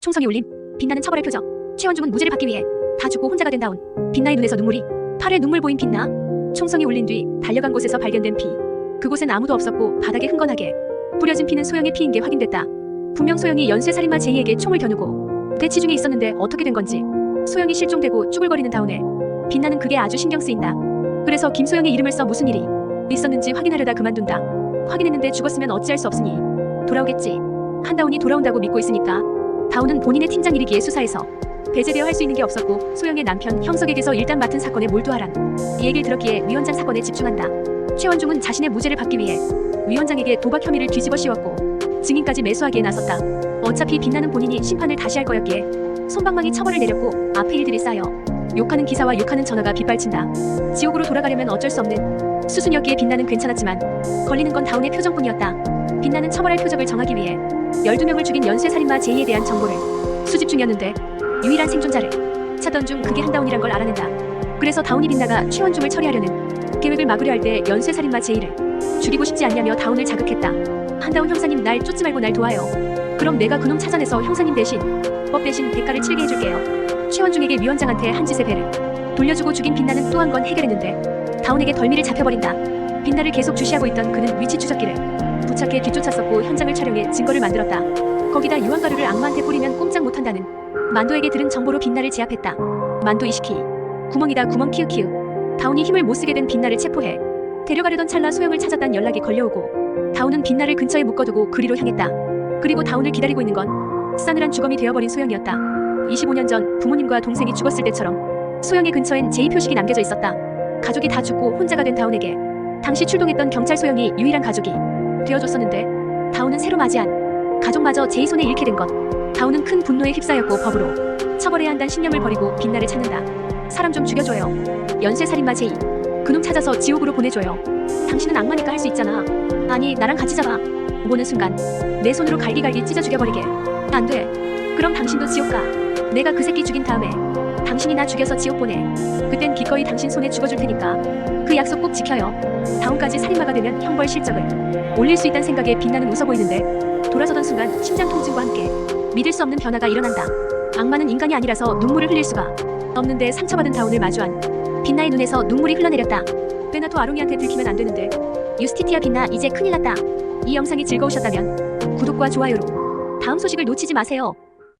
총성이 울림. 빛나는 처벌의 표적. 최원중은 무죄를 받기 위해 다 죽고 혼자가 된 다운. 빛나의 눈에서 눈물이. 팔에 눈물 보인 빛나. 총성이 울린 뒤 달려간 곳에서 발견된 피. 그곳엔 아무도 없었고 바닥에 흥건하게 뿌려진 피는 소영의 피인 게 확인됐다. 분명 소영이 연쇄살인마 제이에게 총을 겨누고 대치 중에 있었는데 어떻게 된 건지. 소영이 실종되고 쭈글거리는 다운에 빛나는 그게 아주 신경 쓰인다. 그래서 김소영의 이름을 써 무슨 일이 있었는지 확인하려다 그만둔다. 확인했는데 죽었으면 어찌할 수 없으니 돌아오겠지. 한다운이 돌아온다고 믿고 있으니까. 다운은 본인의 팀장 일이기에 수사에서 배제되어 할 수 있는 게 없었고 소영의 남편 형석에게서 일단 맡은 사건에 몰두하란 이 얘기를 들었기에 위원장 사건에 집중한다. 최원중은 자신의 무죄를 받기 위해 위원장에게 도박 혐의를 뒤집어 씌웠고 증인까지 매수하기에 나섰다. 어차피 빛나는 본인이 심판을 다시 할 거였기에 솜방망이 처벌을 내렸고 앞에 일들이 쌓여 욕하는 기사와 욕하는 전화가 빗발친다. 지옥으로 돌아가려면 어쩔 수 없는 수순이었기에 빛나는 괜찮았지만 걸리는 건 다운의 표정뿐이었다. 빛나는 처벌할 표적을 정하기 위해 12명을 죽인 연쇄살인마 제이에 대한 정보를 수집 중이었는데 유일한 생존자를 찾던 중 그게 한다운이란 걸 알아낸다. 그래서 다운이 빛나가 최원중을 처리하려는 계획을 막으려 할 때 연쇄살인마 제이를 죽이고 싶지 않냐며 다운을 자극했다. 한다운 형사님 날 쫓지 말고 날 도와요. 그럼 내가 그놈 찾아내서 형사님 대신 법 대신 대가를 치르게 해줄게요. 최원중에게 위원장한테 한 짓의 배를 돌려주고 죽인 빛나는 또 한 건 해결했는데 다운에게 덜미를 잡혀버린다. 빛나를 계속 주시하고 있던 그는 위치 추적기를 부착해 뒤쫓았었고 현장을 촬영해 증거를 만들었다. 거기다 유황가루를 악마한테 뿌리면 꼼짝 못한다는 만도에게 들은 정보로 빛나를 제압했다. 만도 이시키. 구멍이다 구멍 키읔키읔. 다운이 힘을 못 쓰게 된 빛나를 체포해 데려가려던 찰나 소영을 찾았단 연락이 걸려오고 다운은 빛나를 근처에 묶어두고 그리로 향했다. 그리고 다운을 기다리고 있는 건 싸늘한 주검이 되어버린 소영이었다. 25년 전 부모님과 동생이 죽었을 때처럼 소영의 근처엔 제이 표식이 남겨져 있었다. 가족이 다 죽고 혼자가 된 다운에게 당시 출동했던 경찰 소영이 유일한 가족이 되어줬었는데 다운은 새로 맞이한 가족마저 제이 손에 잃게 된 것. 다운은 큰 분노에 휩싸였고 법으로 처벌해야 한다는 신념을 버리고 빛나를 찾는다. 사람 좀 죽여줘요. 연쇄살인마 제이. 그놈 찾아서 지옥으로 보내줘요. 당신은 악마니까 할 수 있잖아. 아니 나랑 같이 잡아. 보는 순간 내 손으로 갈기갈기 찢어 죽여버리게. 안 돼. 그럼 당신도 지옥 가. 내가 그 새끼 죽인 다음에 당신이 나 죽여서 지옥 보내. 그땐 기꺼이 당신 손에 죽어줄 테니까 그 약속 꼭 지켜요. 다운까지 살인마가 되면 형벌 실적을 올릴 수 있다는 생각에 빛나는 웃어 보이는데 돌아서던 순간 심장 통증과 함께 믿을 수 없는 변화가 일어난다. 악마는 인간이 아니라서 눈물을 흘릴 수가 없는데 상처받은 다운을 마주한 빛나의 눈에서 눈물이 흘러내렸다. 베나토 아롱이한테 들키면 안 되는데. 유스티티아 빛나 이제 큰일 났다. 이 영상이 즐거우셨다면 구독과 좋아요로 다음 소식을 놓치지 마세요.